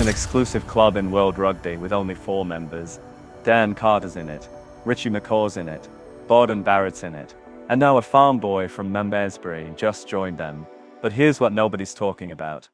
an exclusive club in World Rugby with only 4 members. Dan Carter's in it, Richie McCaw's in it, Beauden Barrett's in it, and now a farm boy from Malmesbury just joined them. But here's what nobody's talking about.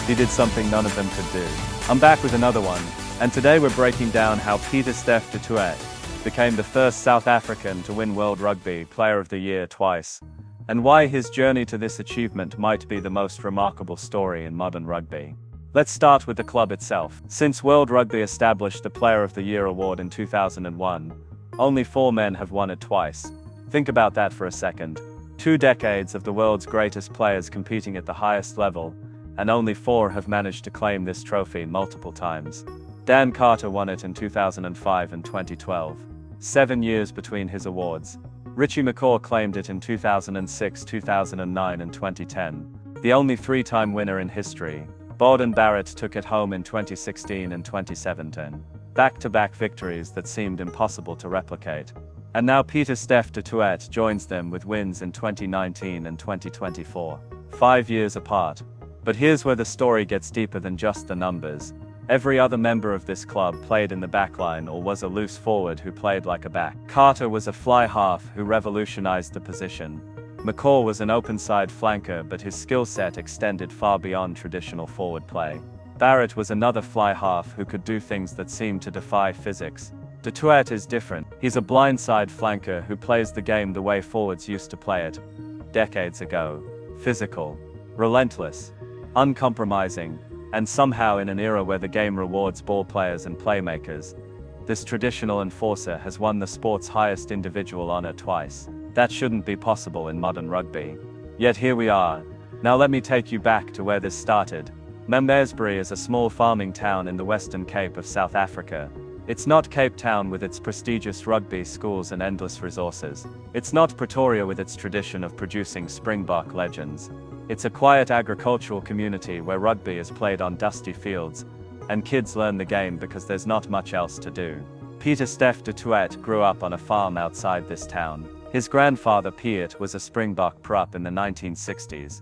He did something none of them could do. I'm back with another one, and today we're breaking down how Pieter-Steph Du Toit became the first South African to win World Rugby Player of the Year twice, and why his journey to this achievement might be the most remarkable story in modern rugby. Let's start with the club itself. Since World Rugby established the Player of the Year award in 2001, only 4 men have won it twice. Think about that for a second. 2 decades of the world's greatest players competing at the highest level, and only 4 have managed to claim this trophy multiple times. Dan Carter won it in 2005 and 2012. 7 years between his awards. Richie McCaw claimed it in 2006, 2009 and 2010. The only 3-time winner in history. Beauden Barrett took it home in 2016 and 2017. Back-to-back victories that seemed impossible to replicate. And now Pieter-Steph Du Toit joins them with wins in 2019 and 2024. 5 years apart. But here's where the story gets deeper than just the numbers. Every other member of this club played in the backline or was a loose forward who played like a back. Carter was a fly half who revolutionized the position. McCaw was an open-side flanker, but his skill set extended far beyond traditional forward play. Barrett was another fly half who could do things that seemed to defy physics. Du Toit is different. He's a blindside flanker who plays the game the way forwards used to play it decades ago. Physical, relentless, uncompromising, and somehow in an era where the game rewards ball players and playmakers, this traditional enforcer has won the sport's highest individual honor twice. That shouldn't be possible in modern rugby. Yet here we are. Now let me take you back to where this started. Malmesbury is a small farming town in the Western Cape of South Africa. It's not Cape Town with its prestigious rugby schools and endless resources. It's not Pretoria with its tradition of producing Springbok legends. It's a quiet agricultural community where rugby is played on dusty fields, and kids learn the game because there's not much else to do. Pieter-Steph Du Toit grew up on a farm outside this town. His grandfather Piet was a Springbok prop in the 1960s.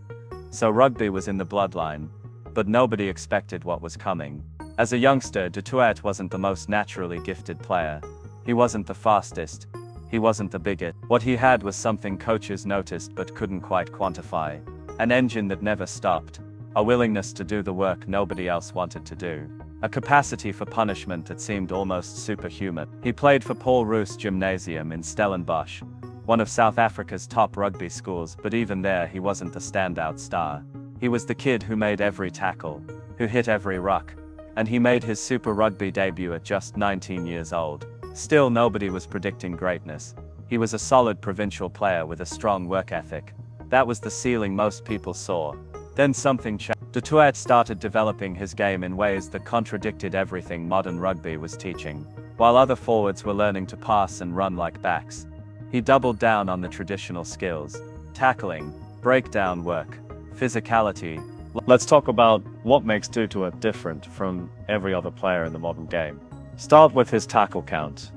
So rugby was in the bloodline, but nobody expected what was coming. As a youngster, Du Toit wasn't the most naturally gifted player. He wasn't the fastest. He wasn't the biggest. What he had was something coaches noticed but couldn't quite quantify. An engine that never stopped. A willingness to do the work nobody else wanted to do. A capacity for punishment that seemed almost superhuman. He played for Paul Roos Gymnasium in Stellenbosch, one of South Africa's top rugby schools, but even there he wasn't the standout star. He was the kid who made every tackle, who hit every ruck, and he made his Super Rugby debut at just 19 years old. Still, nobody was predicting greatness. He was a solid provincial player with a strong work ethic. That was the ceiling most people saw. Then something changed. Du Toit started developing his game in ways that contradicted everything modern rugby was teaching. While other forwards were learning to pass and run like backs, he doubled down on the traditional skills. Tackling, breakdown work, physicality. Let's talk about what makes Du Toit different from every other player in the modern game. Start with his tackle count.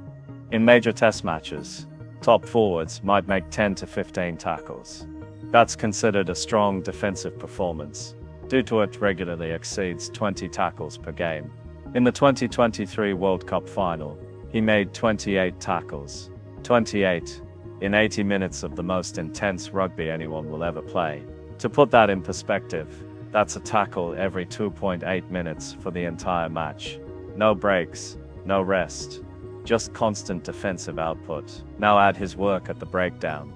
In major test matches, top forwards might make 10 to 15 tackles. That's considered a strong defensive performance. Du Toit regularly exceeds 20 tackles per game. In the 2023 World Cup final, he made 28 tackles. 28 in 80 minutes of the most intense rugby anyone will ever play. To put that in perspective, that's a tackle every 2.8 minutes for the entire match. No breaks, no rest, just constant defensive output. Now add his work at the breakdown.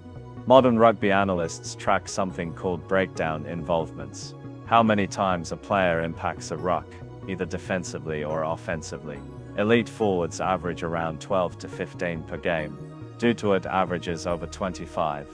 Modern rugby analysts track something called breakdown involvements. How many times a player impacts a ruck, either defensively or offensively. Elite forwards average around 12 to 15 per game. Du Toit averages over 25.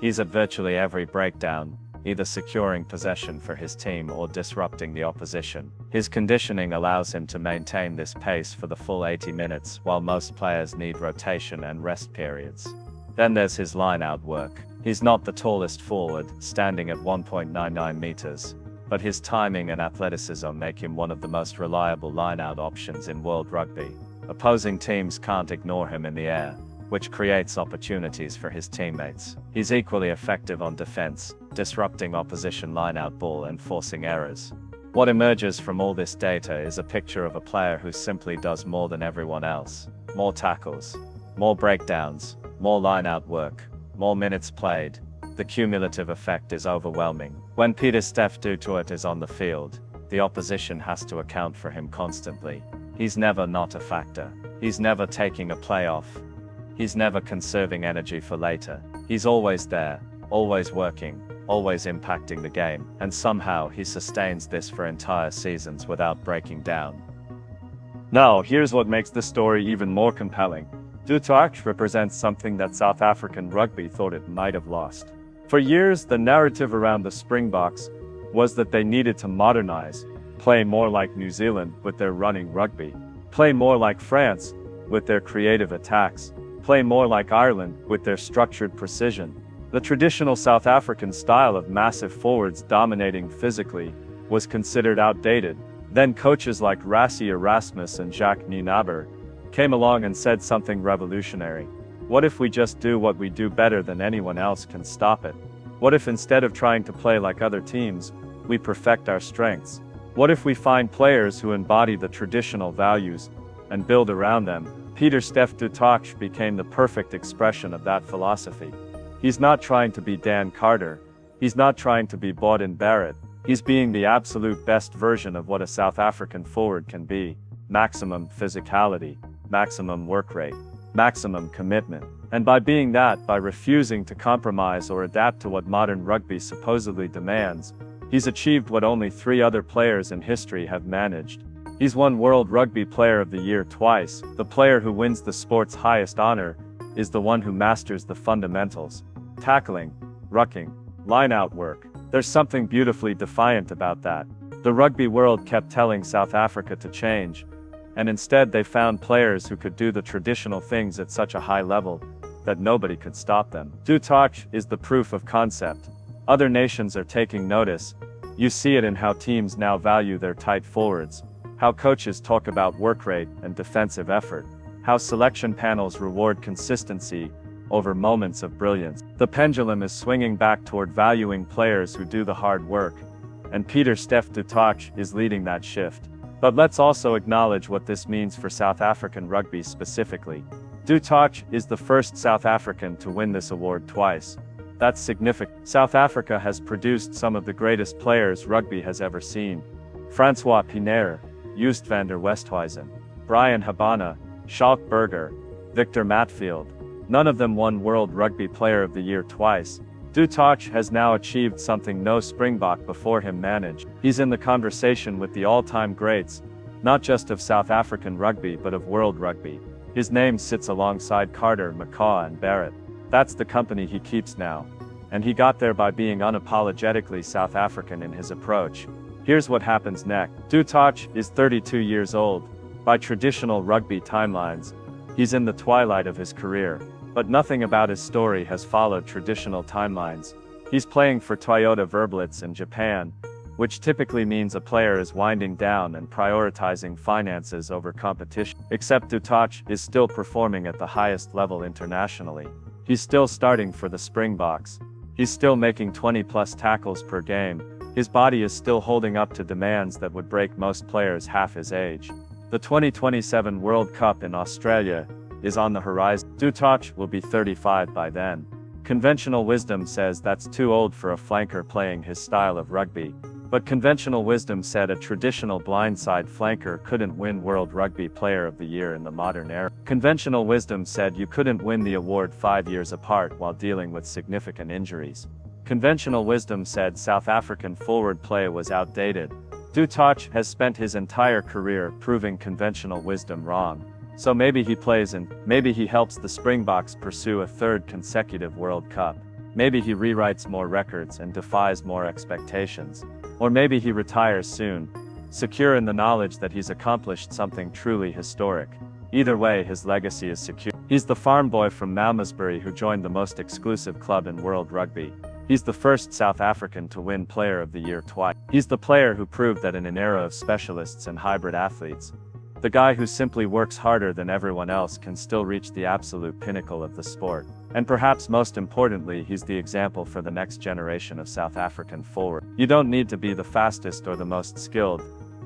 He's at virtually every breakdown, either securing possession for his team or disrupting the opposition. His conditioning allows him to maintain this pace for the full 80 minutes, while most players need rotation and rest periods. Then there's his line-out work. He's not the tallest forward, standing at 1.99 meters, but his timing and athleticism make him one of the most reliable line-out options in world rugby. Opposing teams can't ignore him in the air. which creates opportunities for his teammates. He's equally effective on defense, disrupting opposition line-out ball and forcing errors. What emerges from all this data is a picture of a player who simply does more than everyone else. More tackles, more breakdowns, more line-out work, more minutes played. The cumulative effect is overwhelming. When Pieter-Steph Du Toit is on the field, the opposition has to account for him constantly. He's never not a factor. He's never taking a play off. He's never conserving energy for later. He's always there, always working, always impacting the game, and somehow he sustains this for entire seasons without breaking down. Now, here's what makes the story even more compelling. Du Toit represents something that South African rugby thought it might have lost. For years, the narrative around the Springboks was that they needed to modernize, play more like New Zealand with their running rugby, play more like France with their creative attacks, play more like Ireland with their structured precision. The traditional South African style of massive forwards dominating physically was considered outdated. Then coaches like Rassie Erasmus and Jacques Nienaber came along and said something revolutionary. What if we just do what we do better than anyone else can stop it? What if instead of trying to play like other teams, we perfect our strengths? What if we find players who embody the traditional values and build around them? Pieter-Steph Du Toit became the perfect expression of that philosophy. He's not trying to be Dan Carter. He's not trying to be Beauden Barrett. He's being the absolute best version of what a South African forward can be. Maximum physicality, maximum work rate, maximum commitment. And by being that, by refusing to compromise or adapt to what modern rugby supposedly demands, he's achieved what only 3 other players in history have managed. He's won World Rugby Player of the Year twice. The player who wins the sport's highest honor is the one who masters the fundamentals. Tackling, rucking, line-out work. There's something beautifully defiant about that. The rugby world kept telling South Africa to change, and instead they found players who could do the traditional things at such a high level that nobody could stop them. Du Toit is the proof of concept. Other nations are taking notice. You see it in how teams now value their tight forwards, how coaches talk about work rate and defensive effort, how selection panels reward consistency over moments of brilliance. The pendulum is swinging back toward valuing players who do the hard work, and Pieter-Steph Du Toit is leading that shift. But let's also acknowledge what this means for South African rugby specifically. Du Toit is the first South African to win this award twice. That's significant. South Africa has produced some of the greatest players rugby has ever seen. Francois Pienaar, Joost van der Westhuizen, Brian Habana, Schalk Burger, Victor Matfield. None of them won World Rugby Player of the Year twice. Du Toit has now achieved something no Springbok before him managed. He's in the conversation with the all-time greats, not just of South African rugby but of world rugby. His name sits alongside Carter, McCaw and Barrett. That's the company he keeps now. And he got there by being unapologetically South African in his approach. Here's what happens next. Du Toit is 32 years old. By traditional rugby timelines, he's in the twilight of his career. But nothing about his story has followed traditional timelines. He's playing for Toyota Verblitz in Japan, which typically means a player is winding down and prioritizing finances over competition. Except Du Toit is still performing at the highest level internationally. He's still starting for the Springboks. He's still making 20+ tackles per game. His body is still holding up to demands that would break most players half his age. The 2027 World Cup in Australia is on the horizon. Du Toit will be 35 by then. Conventional wisdom says that's too old for a flanker playing his style of rugby. But conventional wisdom said a traditional blindside flanker couldn't win World Rugby Player of the Year in the modern era. Conventional wisdom said you couldn't win the award 5 years apart while dealing with significant injuries. Conventional wisdom said South African forward play was outdated. Du Toit has spent his entire career proving conventional wisdom wrong. So maybe he plays and maybe he helps the Springboks pursue a 3rd consecutive World Cup. Maybe he rewrites more records and defies more expectations. Or maybe he retires soon, secure in the knowledge that he's accomplished something truly historic. Either way, his legacy is secure. He's the farm boy from Malmesbury who joined the most exclusive club in world rugby. He's the first South African to win Player of the Year twice. He's the player who proved that in an era of specialists and hybrid athletes, The guy who simply works harder than everyone else can still reach the absolute pinnacle of the sport. And perhaps most importantly, he's the example for the next generation of South African forward. You don't need to be the fastest or the most skilled.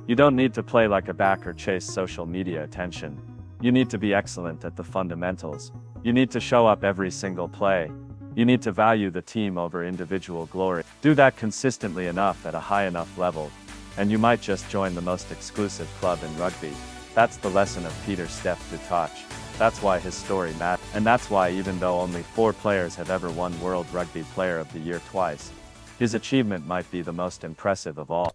You don't need to play like a back or chase social media attention. You need to be excellent at the fundamentals. You need to show up every single play. You need to value the team over individual glory. Do that consistently enough at a high enough level, and you might just join the most exclusive club in rugby. That's the lesson of Pieter-Steph Du Toit. That's why his story matters. And that's why, even though only 4 players have ever won World Rugby Player of the Year twice, his achievement might be the most impressive of all.